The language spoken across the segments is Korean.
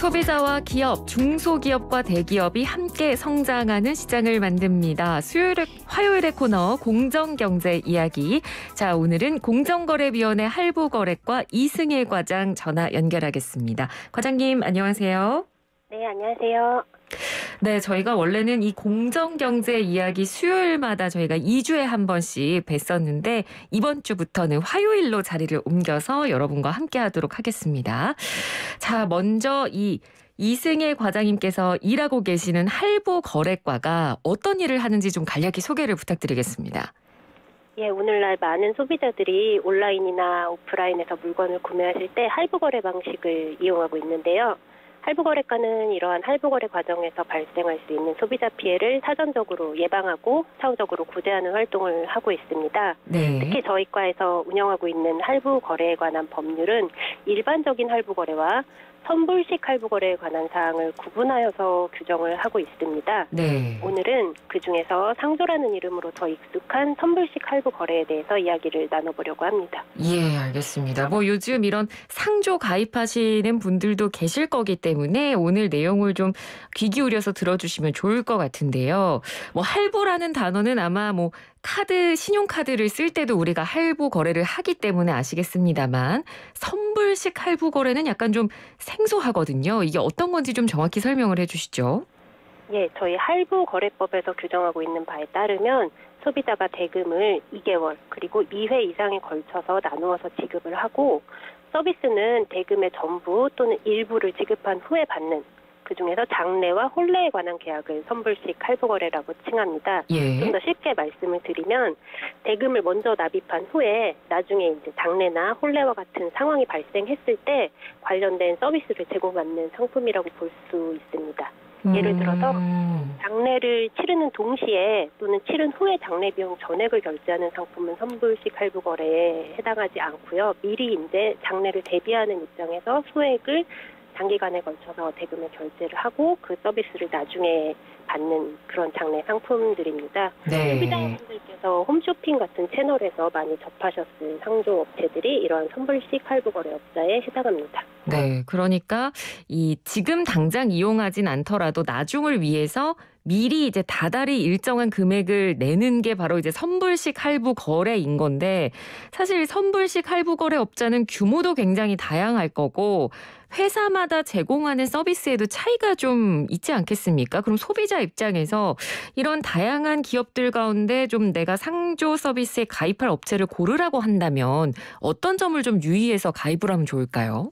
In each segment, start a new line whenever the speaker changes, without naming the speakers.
소비자와 기업, 중소기업과 대기업이 함께 성장하는 시장을 만듭니다. 화요일의 코너 공정경제 이야기. 자, 오늘은 공정거래위원회 할부거래과 이승일 과장 전화 연결하겠습니다. 과장님 안녕하세요.
네, 안녕하세요.
네, 저희가 원래는 이 공정경제 이야기 수요일마다 저희가 2주에 한 번씩 뵀었는데 이번 주부터는 화요일로 자리를 옮겨서 여러분과 함께하도록 하겠습니다. 자, 먼저 이승일 과장님께서 일하고 계시는 할부거래과가 어떤 일을 하는지 좀 간략히 소개를 부탁드리겠습니다.
예, 오늘날 많은 소비자들이 온라인이나 오프라인에서 물건을 구매하실 때 할부거래 방식을 이용하고 있는데요. 할부거래과는 이러한 할부거래 과정에서 발생할 수 있는 소비자 피해를 사전적으로 예방하고 차후적으로 구제하는 활동을 하고 있습니다.
네.
특히 저희 과에서 운영하고 있는 할부거래에 관한 법률은 일반적인 할부거래와 선불식 할부거래에 관한 사항을 구분하여서 규정을 하고 있습니다.
네.
오늘은 그중에서 상조라는 이름으로 더 익숙한 선불식 할부거래에 대해서 이야기를 나눠보려고 합니다.
예, 알겠습니다. 요즘 이런 상조 가입하시는 분들도 계실 거기 때문에 오늘 내용을 좀 귀 기울여서 들어주시면 좋을 것 같은데요. 할부라는 단어는 아마 신용카드를 쓸 때도 우리가 할부 거래를 하기 때문에 아시겠습니다만 선불식 할부 거래는 약간 좀 생소하거든요. 이게 어떤 건지 좀 정확히 설명을 해주시죠.
예, 저희 할부거래법에서 규정하고 있는 바에 따르면 소비자가 대금을 2개월 그리고 2회 이상에 걸쳐서 나누어서 지급을 하고 서비스는 대금의 전부 또는 일부를 지급한 후에 받는 그중에서 장래와 혼례에 관한 계약을 선불식 할부거래라고 칭합니다.
예.
좀 더 쉽게 말씀을 드리면 대금을 먼저 납입한 후에 나중에 이제 장래나 혼례와 같은 상황이 발생했을 때 관련된 서비스를 제공받는 상품이라고 볼 수 있습니다. 예를 들어서 장례를 치르는 동시에 또는 치른 후에 장례 비용 전액을 결제하는 상품은 선불식 할부거래에 해당하지 않고요. 미리 이제 장례를 대비하는 입장에서 소액을 장기간에 걸쳐서 대금을 결제를 하고 그 서비스를 나중에 받는 그런 장례 상품들입니다.
네.
소비자분들께서 홈쇼핑 같은 채널에서 많이 접하셨을 상조 업체들이 이러한 선불식 할부거래 업자에 해당합니다.
네, 그러니까 지금 당장 이용하진 않더라도 나중을 위해서 미리 이제 다달이 일정한 금액을 내는 게 바로 이제 선불식 할부 거래인 건데 사실 선불식 할부 거래 업자는 규모도 굉장히 다양할 거고 회사마다 제공하는 서비스에도 차이가 좀 있지 않겠습니까? 그럼 소비자 입장에서 이런 다양한 기업들 가운데 좀 내가 상조 서비스에 가입할 업체를 고르라고 한다면 어떤 점을 좀 유의해서 가입을 하면 좋을까요?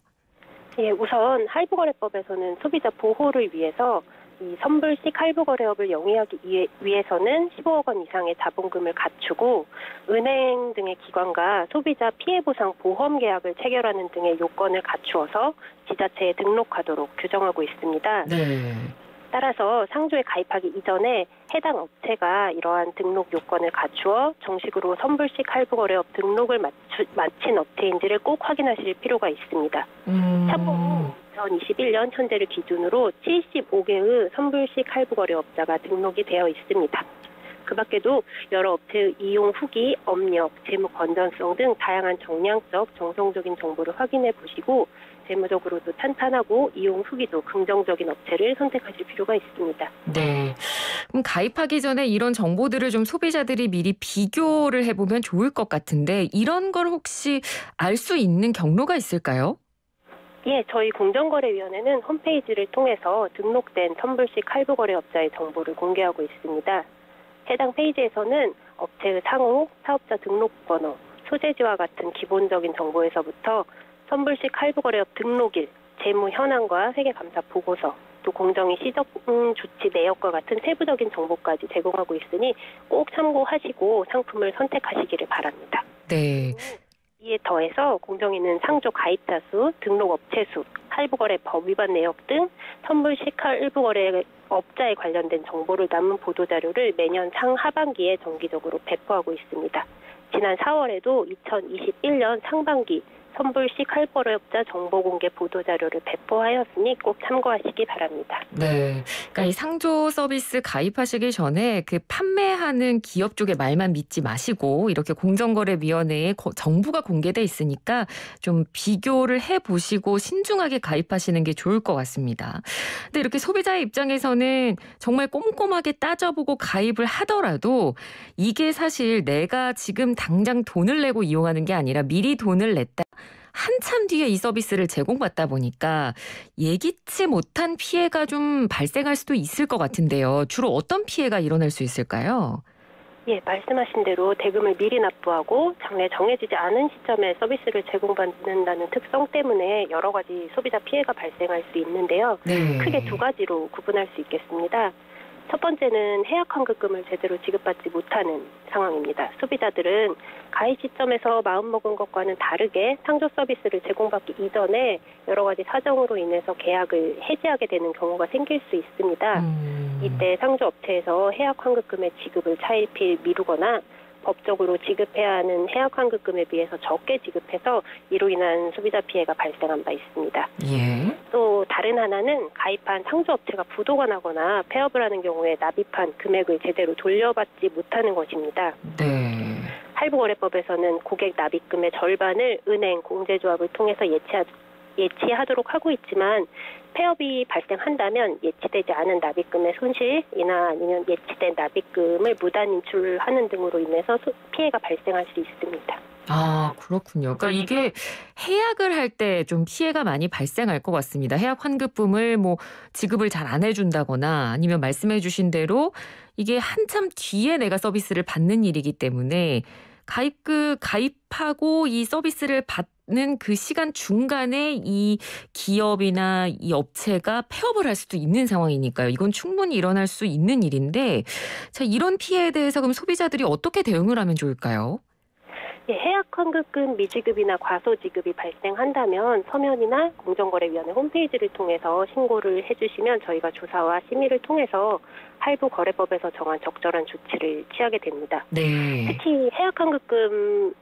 예, 우선 할부거래법에서는 소비자 보호를 위해서 이 선불식 할부거래업을 영위하기 위해서는 15억 원 이상의 자본금을 갖추고 은행 등의 기관과 소비자 피해보상 보험 계약을 체결하는 등의 요건을 갖추어서 지자체에 등록하도록 규정하고 있습니다.
네.
따라서 상조에 가입하기 이전에 해당 업체가 이러한 등록 요건을 갖추어 정식으로 선불식 할부거래업 등록을 마친 업체인지를 꼭 확인하실 필요가 있습니다. 참고로 2021년 현재를 기준으로 75개의 선불식 할부거래업자가 등록이 되어 있습니다. 그 밖에도 여러 업체의 이용 후기, 업력, 재무 건전성 등 다양한 정량적, 정성적인 정보를 확인해 보시고 재무적으로도 탄탄하고 이용 후기도 긍정적인 업체를 선택하실 필요가 있습니다.
네. 그럼 가입하기 전에 이런 정보들을 좀 소비자들이 미리 비교를 해보면 좋을 것 같은데 이런 걸 혹시 알 수 있는 경로가 있을까요?
예, 저희 공정거래위원회는 홈페이지를 통해서 등록된 선불식 할부거래업자의 정보를 공개하고 있습니다. 해당 페이지에서는 업체의 상호, 사업자 등록번호, 소재지와 같은 기본적인 정보에서부터 선불식 할부거래업 등록일, 재무 현황과 회계감사 보고서, 또 공정위 시정 조치 내역과 같은 세부적인 정보까지 제공하고 있으니 꼭 참고하시고 상품을 선택하시기를 바랍니다.
네.
이에 더해서 공정위는 상조 가입자 수, 등록 업체 수, 할부거래법 위반 내역 등 선불식 할부거래 업자에 관련된 정보를 담은 보도자료를 매년 상하반기에 정기적으로 배포하고 있습니다. 지난 4월에도 2021년 상반기 선불식 할부거래업자 정보공개 보도자료를 배포하였으니 꼭 참고하시기 바랍니다.
네. 그러니까 이 상조 서비스 가입하시기 전에 그 판매하는 기업 쪽의 말만 믿지 마시고 이렇게 공정거래위원회에 정보가 공개돼 있으니까 좀 비교를 해보시고 신중하게 가입하시는 게 좋을 것 같습니다. 근데 이렇게 소비자의 입장에서는 정말 꼼꼼하게 따져보고 가입을 하더라도 이게 사실 내가 지금 당장 돈을 내고 이용하는 게 아니라 미리 돈을 냈다. 한참 뒤에 이 서비스를 제공받다 보니까 예기치 못한 피해가 좀 발생할 수도 있을 것 같은데요. 주로 어떤 피해가 일어날 수 있을까요?
예, 말씀하신 대로 대금을 미리 납부하고 장래 정해지지 않은 시점에 서비스를 제공받는다는 특성 때문에 여러 가지 소비자 피해가 발생할 수 있는데요.
네.
크게 두 가지로 구분할 수 있겠습니다. 첫 번째는 해약 환급금을 제대로 지급받지 못하는 상황입니다. 소비자들은 가입 시점에서 마음먹은 것과는 다르게 상조 서비스를 제공받기 이전에 여러 가지 사정으로 인해서 계약을 해지하게 되는 경우가 생길 수 있습니다. 이때 상조 업체에서 해약 환급금의 지급을 차일피일 미루거나 법적으로 지급해야 하는 해약 환급금에 비해서 적게 지급해서 이로 인한 소비자 피해가 발생한 바 있습니다.
예.
또 다른 하나는 가입한 상조업체가 부도가 나거나 폐업을 하는 경우에 납입한 금액을 제대로 돌려받지 못하는 것입니다.
네.
할부거래법에서는 고객 납입금의 절반을 은행, 공제조합을 통해서 예치하도록 하고 있지만 폐업이 발생한다면 예치되지 않은 납입금의 손실이나 아니면 예치된 납입금을 무단 인출하는 등으로 인해서 피해가 발생할 수 있습니다.
아, 그렇군요. 그러니까 이게 해약을 할 때 좀 피해가 많이 발생할 것 같습니다. 해약 환급금을 뭐 지급을 잘 안 해준다거나 아니면 말씀해 주신 대로 이게 한참 뒤에 내가 서비스를 받는 일이기 때문에 가입하고 이 서비스를 받는 그 시간 중간에 이 기업이나 이 업체가 폐업을 할 수도 있는 상황이니까요. 이건 충분히 일어날 수 있는 일인데, 자, 이런 피해에 대해서 그럼 소비자들이 어떻게 대응을 하면 좋을까요?
예, 해약 환급금 미지급이나 과소지급이 발생한다면 서면이나 공정거래위원회 홈페이지를 통해서 신고를 해주시면 저희가 조사와 심의를 통해서 할부거래법에서 정한 적절한 조치를 취하게 됩니다.
네.
특히 해약 환급금을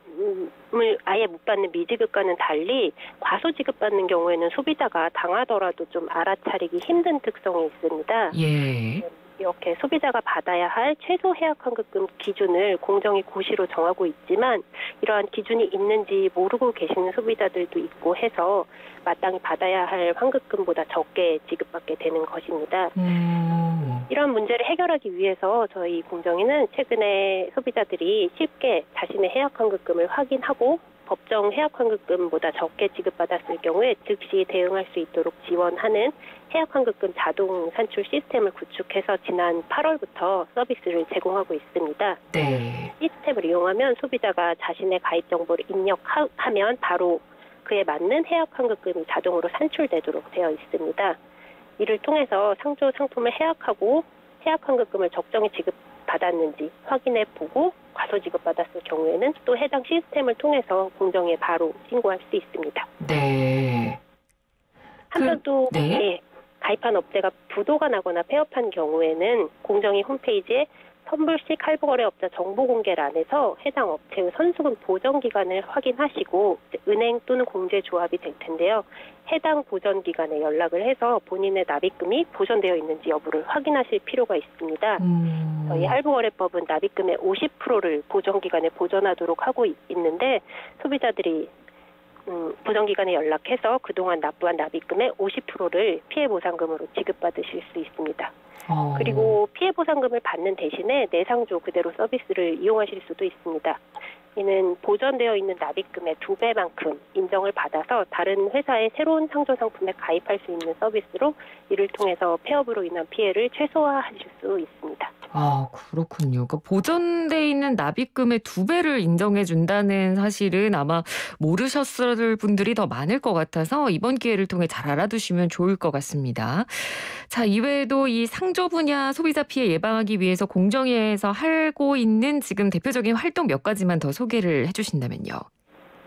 아예 못 받는 미지급과는 달리 과소지급받는 경우에는 소비자가 당하더라도 좀 알아차리기 힘든 특성이 있습니다.
예.
이렇게 소비자가 받아야 할 최소 해약 환급금 기준을 공정위 고시로 정하고 있지만 이러한 기준이 있는지 모르고 계시는 소비자들도 있고 해서 마땅히 받아야 할 환급금보다 적게 지급받게 되는 것입니다. 이런 문제를 해결하기 위해서 저희 공정위는 최근에 소비자들이 쉽게 자신의 해약 환급금을 확인하고 법정 해약 환급금보다 적게 지급받았을 경우에 즉시 대응할 수 있도록 지원하는 해약 환급금 자동 산출 시스템을 구축해서 지난 8월부터 서비스를 제공하고 있습니다.
네.
시스템을 이용하면 소비자가 자신의 가입 정보를 입력하면 바로 그에 맞는 해약 환급금이 자동으로 산출되도록 되어 있습니다. 이를 통해서 상조 상품을 해약하고 해약 환급금을 적정히 지급받았는지 확인해 보고 과소지급받았을 경우에는 또 해당 시스템을 통해서 공정위에 바로 신고할 수 있습니다.
네.
한편 또
네.
예, 가입한 업체가 부도가 나거나 폐업한 경우에는 공정위 홈페이지에 선불식 할부거래업자 정보공개란에서 해당 업체의 선수금 보전기간을 확인하시고 은행 또는 공제조합이 될 텐데요. 해당 보전기간에 연락을 해서 본인의 납입금이 보전되어 있는지 여부를 확인하실 필요가 있습니다. 저희 할부거래법은 납입금의 50%를 보전기간에 보전하도록 하고 있는데 소비자들이 보전기간에 연락해서 그동안 납부한 납입금의 50%를 피해보상금으로 지급받으실 수 있습니다. 그리고 피해보상금을 받는 대신에 내상조 그대로 서비스를 이용하실 수도 있습니다. 이는 보전되어 있는 납입금의 2배만큼 인정을 받아서 다른 회사의 새로운 상조 상품에 가입할 수 있는 서비스로 이를 통해서 폐업으로 인한 피해를 최소화하실 수 있습니다.
아, 그렇군요. 그러니까 보전돼 있는 납입금의 2배를 인정해 준다는 사실은 아마 모르셨을 분들이 더 많을 것 같아서 이번 기회를 통해 잘 알아두시면 좋을 것 같습니다. 자, 이외에도 이 상조 분야 소비자 피해 예방하기 위해서 공정위에서 하고 있는 지금 대표적인 활동 몇 가지만 더 소개를 해주신다면요.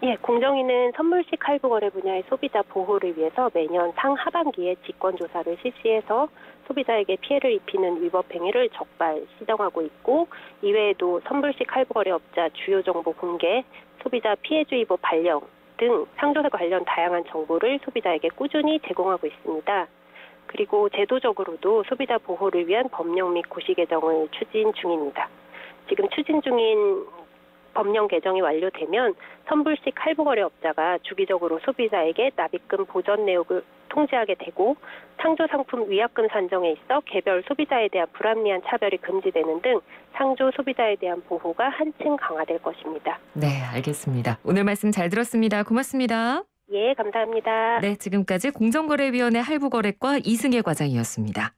예, 공정위는 선물식 할부 거래 분야의 소비자 보호를 위해서 매년 상하반기에 직권 조사를 실시해서 소비자에게 피해를 입히는 위법 행위를 적발 시정하고 있고, 이외에도 선불식 할부 거래업자 주요 정보 공개, 소비자 피해주의보 발령 등 상조사 관련 다양한 정보를 소비자에게 꾸준히 제공하고 있습니다. 그리고 제도적으로도 소비자 보호를 위한 법령 및 고시 개정을 추진 중입니다. 지금 추진 중인 법령 개정이 완료되면 선불식 할부거래업자가 주기적으로 소비자에게 납입금 보전 내역을 통지하게 되고, 상조 상품 위약금 산정에 있어 개별 소비자에 대한 불합리한 차별이 금지되는 등 상조 소비자에 대한 보호가 한층 강화될 것입니다.
네, 알겠습니다. 오늘 말씀 잘 들었습니다. 고맙습니다.
예, 감사합니다.
네, 지금까지 공정거래위원회 할부거래과 이승혜 과장이었습니다.